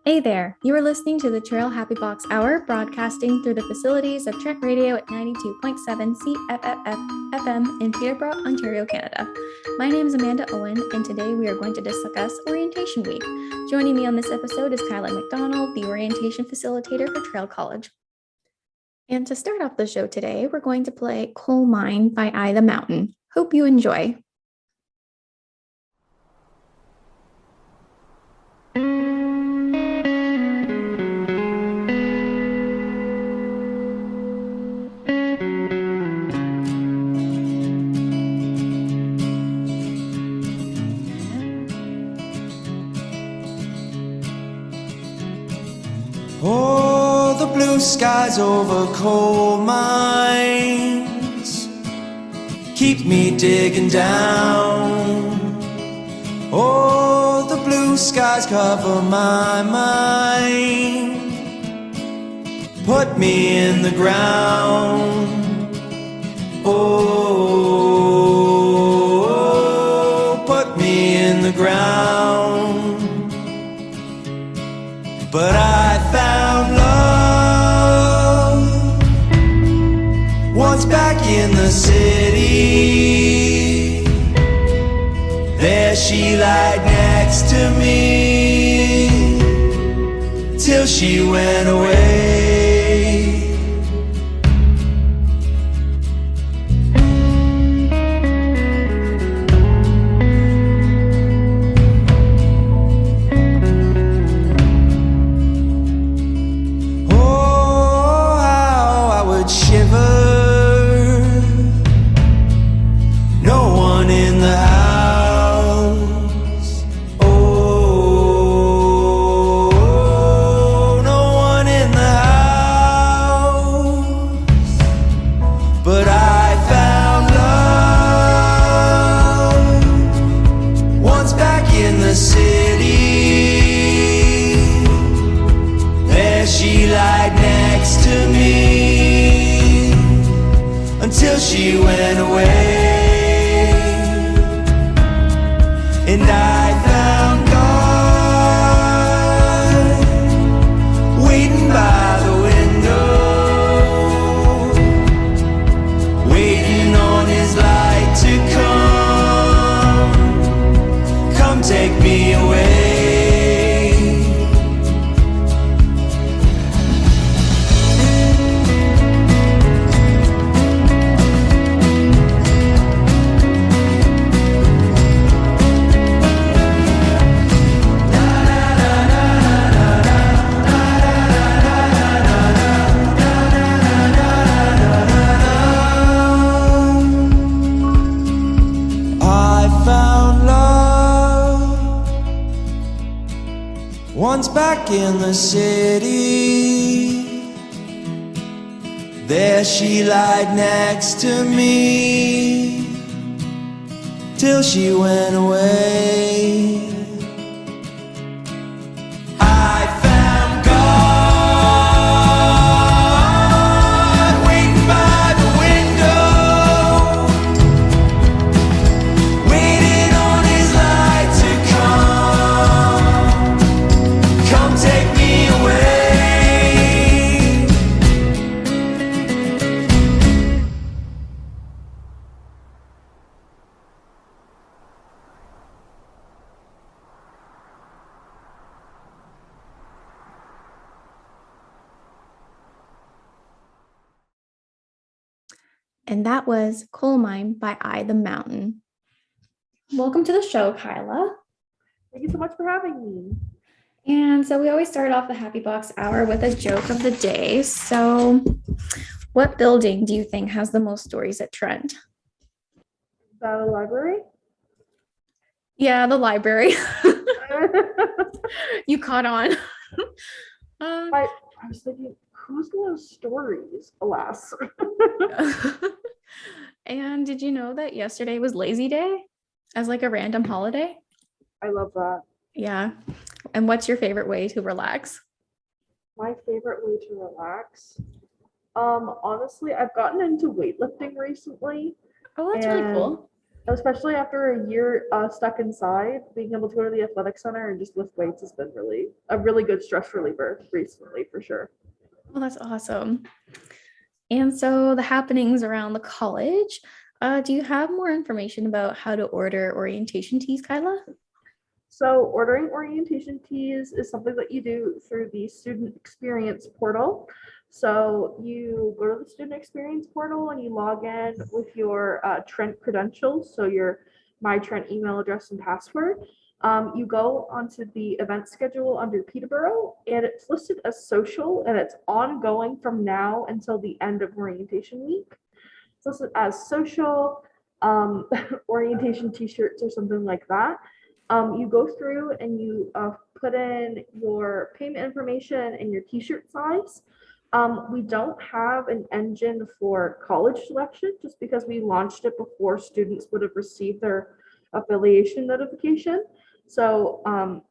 Hey there, you are listening to the Traill Happy Box Hour, broadcasting through the facilities of Trent Radio at 92.7 CFFF FM in Peterborough, Ontario, Canada. My name is Amanda Owen, and today we are going to discuss Orientation Week. Joining me on this episode is Kyla Macdonald, the Orientation Facilitator for Traill College. And to start off the show today, we're going to play Coal Mine by I the Mountain. Hope you enjoy. Oh, the blue skies over coal mines keep me digging down. Oh, the blue skies cover my mind, put me in the ground. Oh, put me in the ground. But I found love once back in the city. There she lied next to me till she went away. Until she went away, and I found God waiting by the window, waiting on his light to come take me away. Once back in the city, there she lied next to me till she went away. I found God waiting by the window, waiting on his light to come take me away. And that was Coal Mine by I the Mountain. Welcome to the show, Kyla. Thank you so much for having me. And so we always start off the Happy Box Hour with a joke of the day. So what building do you think has the most stories at Trent? Is that a library? Yeah, the library. You caught on. I was thinking, who's gonna have stories? Alas. And did you know that yesterday was Lazy Day as like a random holiday? I love that. Yeah. And what's your favorite way to relax? My favorite way to relax. Honestly, I've gotten into weightlifting recently. Oh, that's really cool. especially after a year stuck inside, being able to go to the athletic center and just lift weights has been really a really good stress reliever recently, for sure. Oh, that's awesome. And so the happenings around the college, do you have more information about how to order orientation teas, Kyla? So ordering orientation teas is something that you do through the student experience portal. So you go to the student experience portal and you log in with your Trent credentials, so your My Trent email address and password. You go onto the event schedule under Peterborough, and it's listed as social, and it's ongoing from now until the end of orientation week. It's listed as social, orientation t-shirts or something like that. You go through and you put in your payment information and your t-shirt size. We don't have an engine for college selection just because we launched it before students would have received their affiliation notification. So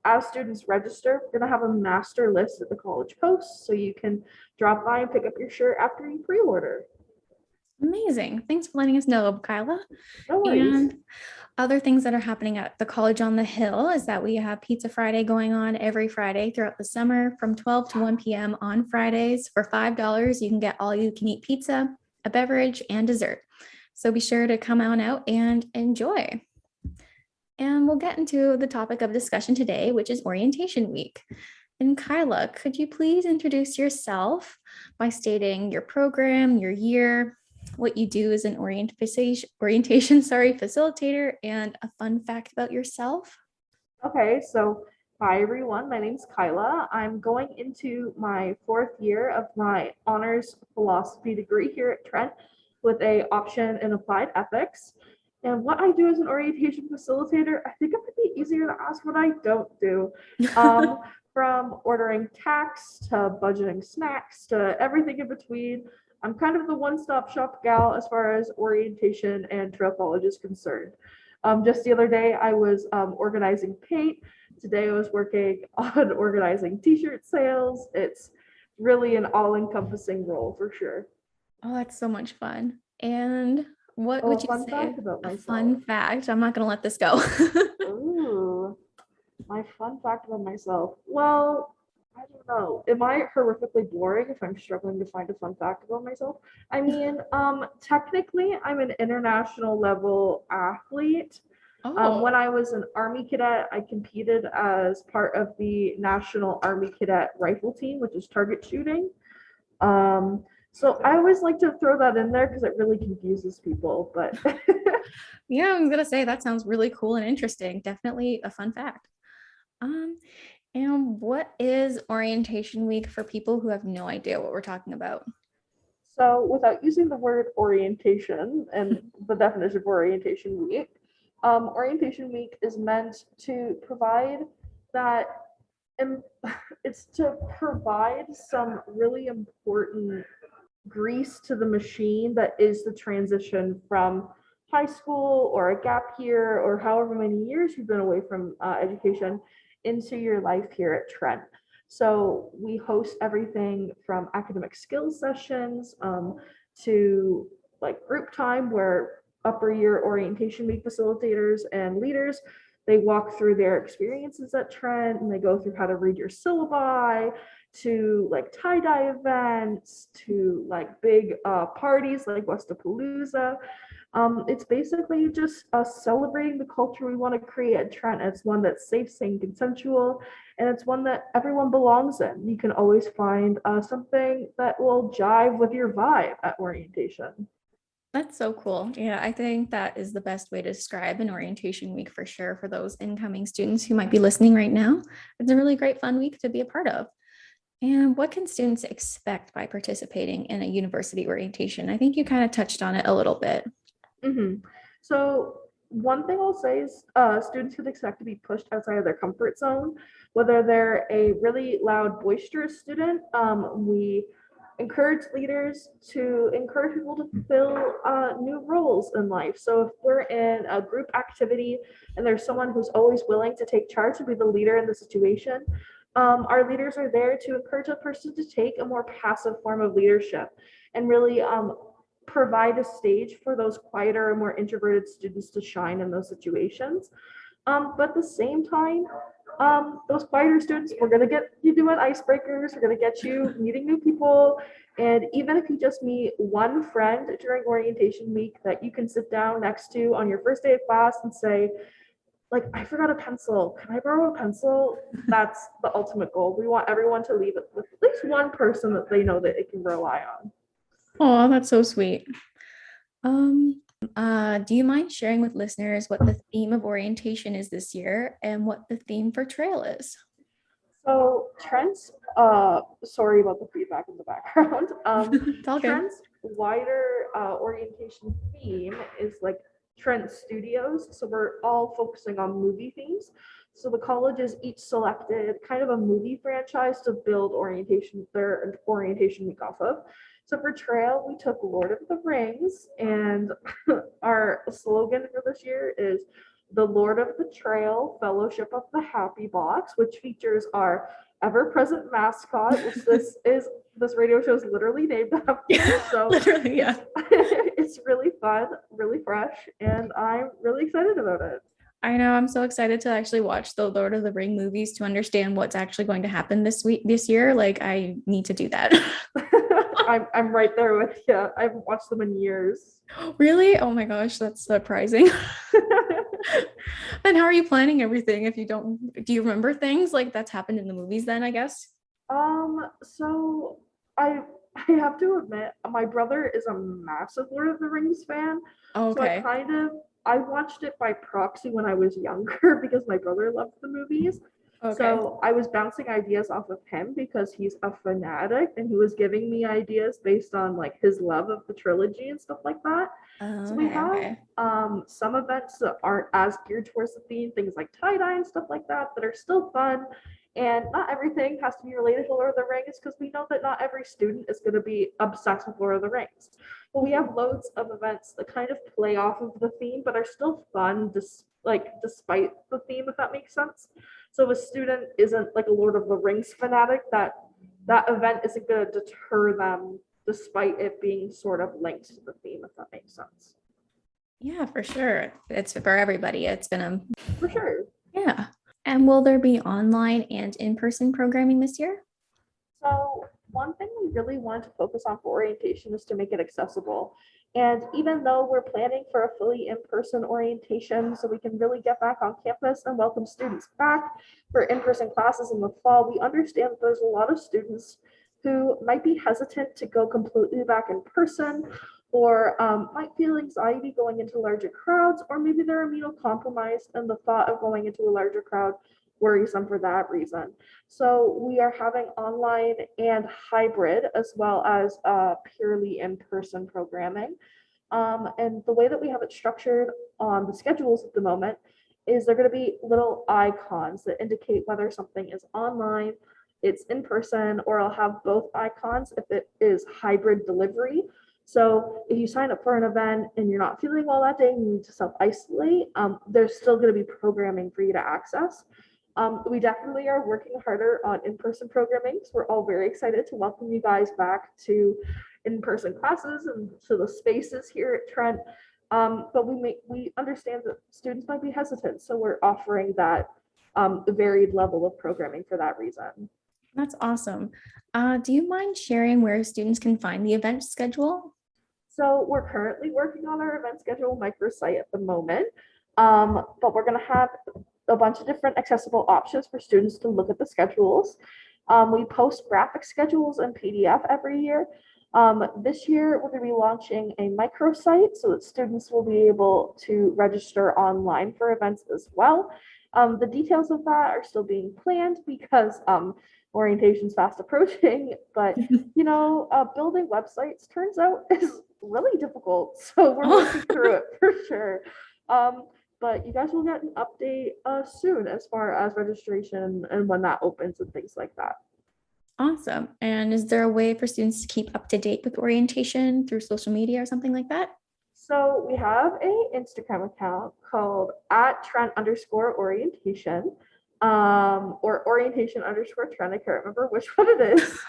as students register, we're going to have a master list at the college post, so you can drop by and pick up your shirt after you pre-order. Amazing. Thanks for letting us know, Kyla. No worries. And other things that are happening at the College on the Hill is that we have Pizza Friday going on every Friday throughout the summer from 12 to 1 p.m. on Fridays. For $5, you can get all you can eat pizza, a beverage, and dessert. So be sure to come on out and enjoy. And we'll get into the topic of discussion today, which is orientation week. And Kyla, could you please introduce yourself by stating your program, your year, what you do as an orientation facilitator, and a fun fact about yourself? Okay, so hi everyone, my name's Kyla. I'm going into my 4th year of my honors philosophy degree here at Trent with a option in applied ethics. And what I do as an orientation facilitator, I think it would be easier to ask what I don't do. From ordering tax to budgeting snacks to everything in between. I'm kind of the one-stop shop gal as far as orientation and Traill College is concerned. Just the other day, I was organizing paint. Today, I was working on organizing t-shirt sales. It's really an all-encompassing role for sure. Oh, that's so much fun. And what would you fun say? fact about A myself. fun fact. I'm not going to let this go. Ooh, my fun fact about myself. Well, I don't know. Am I horrifically boring if I'm struggling to find a fun fact about myself? I mean, technically, I'm an international level athlete. When I was an Army cadet, I competed as part of the National Army Cadet Rifle Team, which is target shooting. So I always like to throw that in there because it really confuses people. But yeah, I was gonna say that sounds really cool and interesting. Definitely a fun fact. And what is orientation week for people who have no idea what we're talking about? So without using the word orientation and the definition of orientation week is meant to provide that, and it's to provide some really important grease to the machine that is the transition from high school or a gap year or however many years you've been away from education into your life here at Trent. So we host everything from academic skills sessions to like group time where upper year orientation week facilitators and leaders, they walk through their experiences at Trent and they go through how to read your syllabi, to like tie-dye events, to like big parties like Westapalooza. It's basically just us celebrating the culture we want to create at Trent. It's one that's safe, sane, consensual, and it's one that everyone belongs in. You can always find something that will jive with your vibe at orientation. That's so cool. Yeah, I think that is the best way to describe an orientation week for sure for those incoming students who might be listening right now. It's a really great fun week to be a part of. And what can students expect by participating in a university orientation? I think you kind of touched on it a little bit. Mm-hmm. So one thing I'll say is students can expect to be pushed outside of their comfort zone, whether they're a really loud, boisterous student. We encourage leaders to encourage people to fill new roles in life. So if we're in a group activity and there's someone who's always willing to take charge to be the leader in the situation, our leaders are there to encourage a person to take a more passive form of leadership and really provide a stage for those quieter, more introverted students to shine in those situations. But at the same time, those quieter students, we're going to get you doing icebreakers, we're going to get you meeting new people. And even if you just meet one friend during orientation week that you can sit down next to on your first day of class and say, like, I forgot a pencil. Can I borrow a pencil? That's the ultimate goal. We want everyone to leave it with at least one person that they know that it can rely on. Oh, that's so sweet. Do you mind sharing with listeners what the theme of orientation is this year and what the theme for Traill is? So Trent's, sorry about the feedback in the background. It's all good. Trent's wider orientation theme is like Trent Studios. So we're all focusing on movie themes. So the colleges each selected kind of a movie franchise to build their orientation week off of. So for Traill, we took Lord of the Rings, and our slogan for this year is the Lord of the Traill Fellowship of the Happy Box, which features our ever-present mascot, which this radio show is literally named after. So Literally, yeah. It's really fun, really fresh, and I'm really excited about it. I know, I'm so excited to actually watch the Lord of the Ring movies to understand what's actually going to happen this year. Like, I need to do that. I'm right there with you. I haven't watched them in years. Really? Oh my gosh, that's surprising. And how are you planning everything if you do you remember things like that's happened in the movies then, I guess? So I have to admit, my brother is a massive Lord of the Rings fan. Okay. So I watched it by proxy when I was younger because my brother loved the movies. Okay. So I was bouncing ideas off of him because he's a fanatic, and he was giving me ideas based on like his love of the trilogy and stuff like that. So we have some events that aren't as geared towards the theme, things like tie-dye and stuff like that are still fun. And not everything has to be related to Lord of the Rings because we know that not every student is going to be obsessed with Lord of the Rings. But we have loads of events that kind of play off of the theme but are still fun despite the theme, if that makes sense. So if a student isn't like a Lord of the Rings fanatic, that event isn't going to deter them despite it being sort of linked to the theme, if that makes sense. Yeah, for sure. It's for everybody. It's been For sure. Yeah. And will there be online and in-person programming this year? So one thing we really wanted to focus on for orientation is to make it accessible. And even though we're planning for a fully in-person orientation so we can really get back on campus and welcome students back for in-person classes in the fall, we understand that there's a lot of students who might be hesitant to go completely back in person, or might feel anxiety going into larger crowds, or maybe they're immunocompromised and the thought of going into a larger crowd worrisome for that reason. So we are having online and hybrid as well as purely in-person programming. And the way that we have it structured on the schedules at the moment is they're going to be little icons that indicate whether something is online, it's in person, or I'll have both icons if it is hybrid delivery. So if you sign up for an event and you're not feeling well that day and you need to self-isolate, there's still going to be programming for you to access. We definitely are working harder on in-person programming. So we're all very excited to welcome you guys back to in-person classes and to the spaces here at Trent. But we understand that students might be hesitant. So we're offering that varied level of programming for that reason. That's awesome. Do you mind sharing where students can find the event schedule? So we're currently working on our event schedule microsite at the moment, but we're going to have a bunch of different accessible options for students to look at the schedules. We post graphic schedules in PDF every year. This year, we're going to be launching a microsite so that students will be able to register online for events as well. The details of that are still being planned because orientation's fast approaching, but building websites turns out is really difficult. So we're working through it for sure. But you guys will get an update soon as far as registration and when that opens and things like that. Awesome. And is there a way for students to keep up to date with orientation through social media or something like that? So we have an Instagram account called @Trent_orientation, or orientation_Trent. I can't remember which one it is.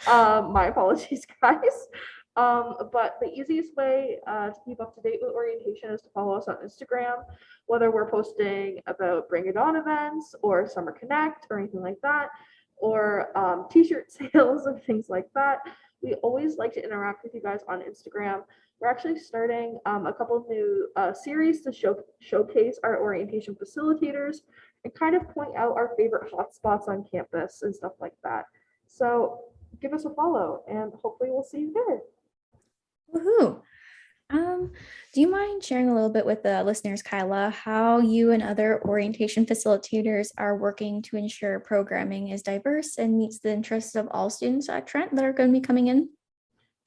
My apologies, guys. But the easiest way to keep up to date with orientation is to follow us on Instagram, whether we're posting about Bring It On events or Summer Connect or anything like that, or t-shirt sales and things like that. We always like to interact with you guys on Instagram. We're actually starting a couple of new series to showcase our orientation facilitators and kind of point out our favorite hotspots on campus and stuff like that. So give us a follow and hopefully we'll see you there. Woohoo! Do you mind sharing a little bit with the listeners, Kyla, how you and other orientation facilitators are working to ensure programming is diverse and meets the interests of all students at Trent that are going to be coming in?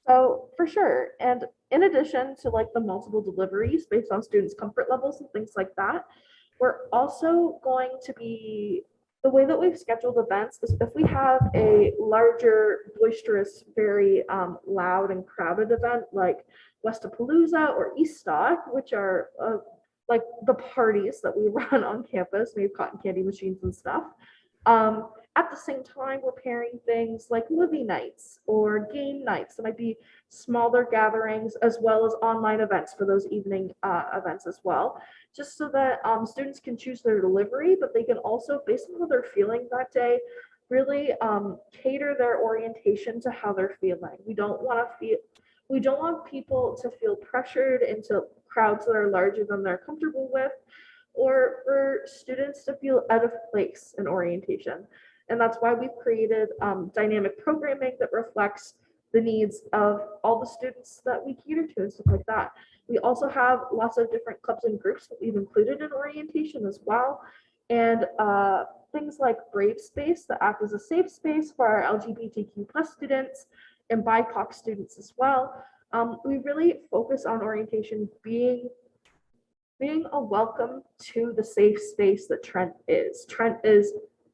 So for sure. And in addition to like the multiple deliveries based on students' comfort levels and things like that, we're also going to be, the way that we've scheduled events is if we have a larger, boisterous, very loud and crowded event like Westapalooza or East Stock, which are like the parties that we run on campus. We have cotton candy machines and stuff. At the same time, we're pairing things like movie nights or game nights. That might be smaller gatherings as well as online events for those evening events as well, just so that students can choose their delivery, but they can also, based on how they're feeling that day, really cater their orientation to how they're feeling. We don't want people to feel pressured into crowds that are larger than they're comfortable with, or for students to feel out of place in orientation. And that's why we've created dynamic programming that reflects the needs of all the students that we cater to and stuff like that. We also have lots of different clubs and groups that we've included in orientation as well. And things like Brave Space that act as a safe space for our LGBTQ plus students and BIPOC students as well. We really focus on orientation being a welcome to the safe space that Trent is. Trent is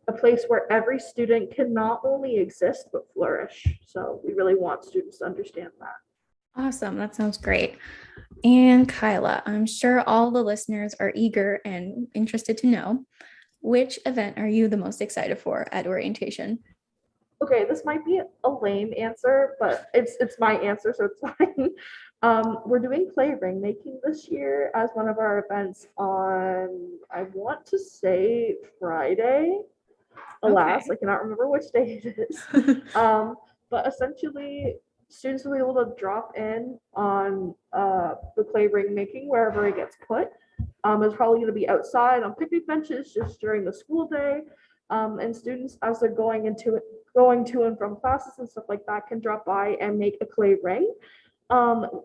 a place where every student can not only exist, but flourish. So we really want students to understand that. Awesome. That sounds great. And Kyla, I'm sure all the listeners are eager and interested to know, which event are you the most excited for at orientation? Okay, this might be a lame answer, but it's my answer, so it's fine. We're doing clay ring making this year as one of our events on, I want to say Friday. Alas, I cannot remember which day it is. But essentially, students will be able to drop in on the clay ring making wherever it gets put. It's probably going to be outside on picnic benches just during the school day. And students, as they're going to and from classes and stuff like that, can drop by and make a clay ring.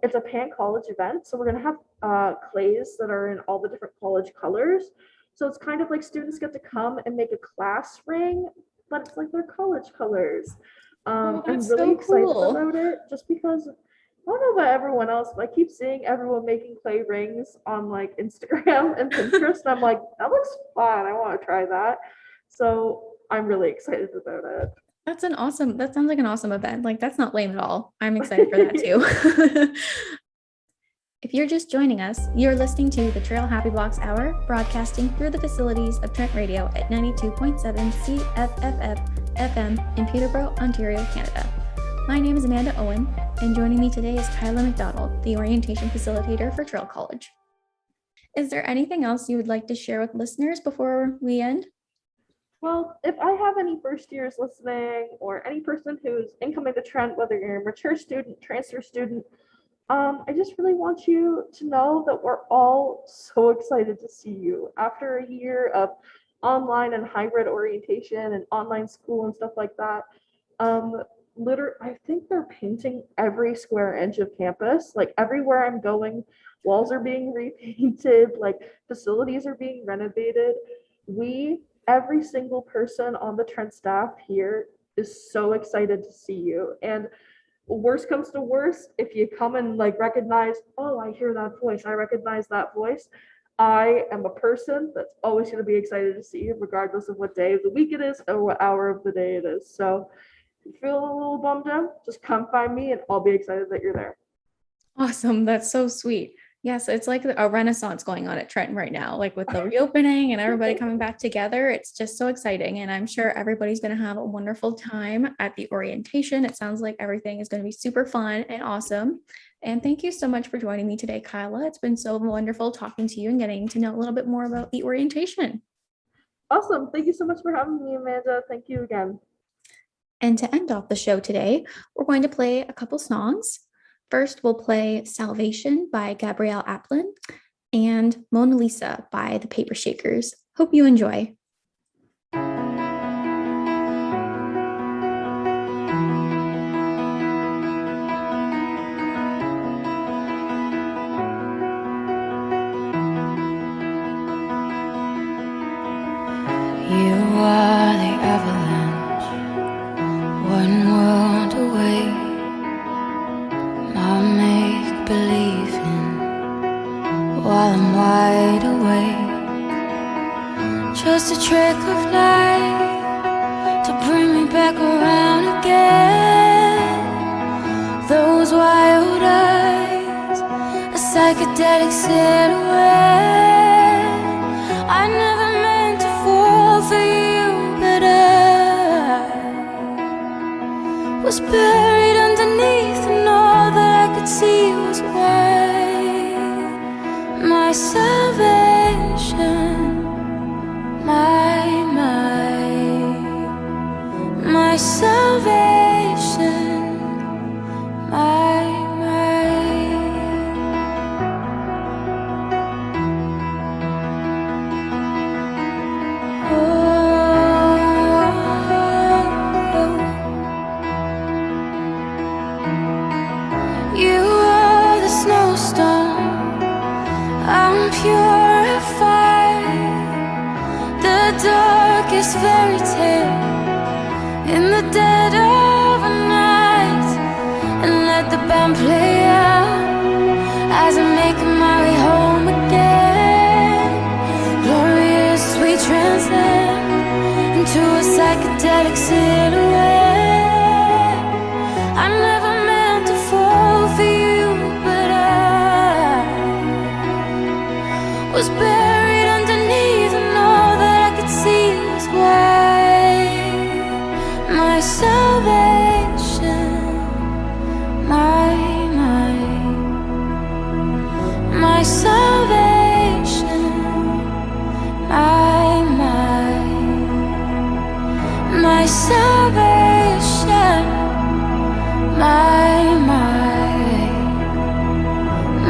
It's a pan-college event, so we're going to have clays that are in all the different college colors. So it's kind of like students get to come and make a class ring, but it's like their college colors. I'm really excited about it just because I don't know about everyone else, but I keep seeing everyone making clay rings on like Instagram and Pinterest. And I'm like, that looks fun. I want to try that. So I'm really excited about it. That sounds like an awesome event. Like, that's not lame at all. I'm excited for that too. If you're just joining us, you're listening to the Traill Happy Box Hour, broadcasting through the facilities of Trent Radio at 92.7 CFFF FM in Peterborough, Ontario, Canada. My name is Amanda Owen, and joining me today is Kyla Macdonald, the Orientation Facilitator for Traill College. Is there anything else you would like to share with listeners before we end? Well, if I have any first years listening or any person who's incoming to Trent, whether you're a mature student, transfer student, I just really want you to know that we're all so excited to see you. After a year of online and hybrid orientation and online school and stuff like that, I think they're painting every square inch of campus. Like everywhere I'm going, walls are being repainted, like facilities are being renovated. Every single person on the Trent staff here is so excited to see you. And worst comes to worst, if you come and like recognize, oh, I hear that voice, I recognize that voice, I am a person that's always going to be excited to see you, regardless of what day of the week it is or what hour of the day it is. So if you feel a little bummed out, just come find me and I'll be excited that you're there. Awesome. That's so sweet. Yes, it's like a renaissance going on at Trent right now, like with the reopening and everybody coming back together. It's just so exciting. And I'm sure everybody's going to have a wonderful time at the orientation. It sounds like everything is going to be super fun and awesome. And thank you so much for joining me today, Kyla. It's been so wonderful talking to you and getting to know a little bit more about the orientation. Awesome. Thank you so much for having me, Amanda. Thank you again. And to end off the show today, we're going to play a couple songs. First, we'll play Salvation by Gabrielle Aplin and Mona Lisa by the Paper Shakers. Hope you enjoy. You are the avalanche, one world away. I'll make believe in while I'm wide awake. Just a trick of light to bring me back around again. Those wild eyes, a psychedelic silhouette. I never meant to fall for you, but I was buried underneath, and all that I could see was white. My salvation, my salvation, my You are the snowstorm, I'm purified. The darkest fairy tale in the dead of a night. And let the band play out as I'm making my way home again. Glorious, we transcend into a psychedelic silhouette. I never meant to fall for you, but I was buried underneath, and all that I could see was white. My salvation, my salvation, my salvation,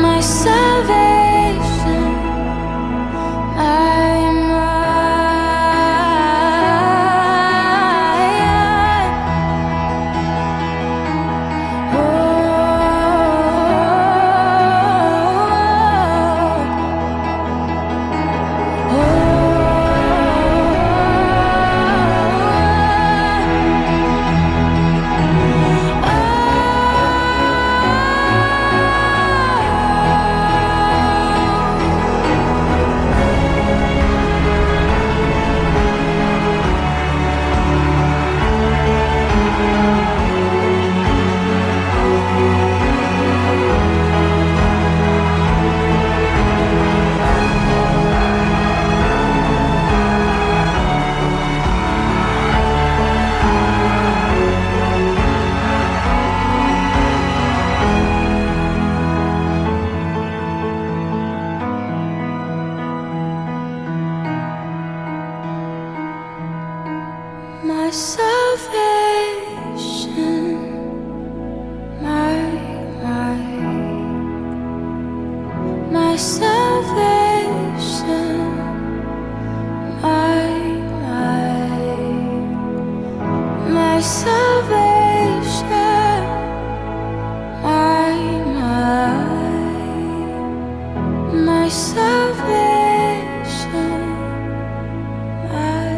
my salvation, my salvation, my salvation, my salvation, my salvation, my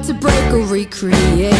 what to break or recreate.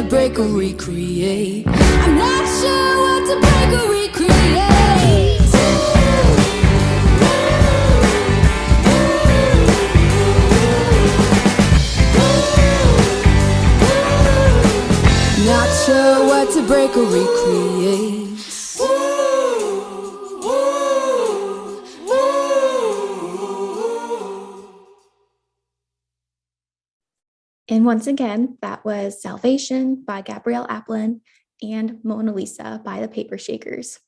Break or recreate. I'm not sure what to break or recreate. Not sure what to break or recreate. And once again, that was Salvation by Gabrielle Aplin and Mona Lisa by the Paper Shakers.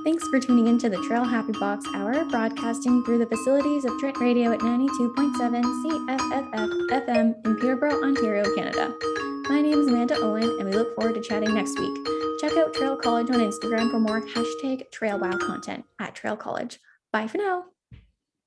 Thanks for tuning into the Traill Happy Box Hour, broadcasting through the facilities of Trent Radio at 92.7 CFFF FM in Peterborough, Ontario, Canada. My name is Amanda Owen, and we look forward to chatting next week. Check out Traill College on Instagram for more #TraillWow content at Traill College. Bye for now.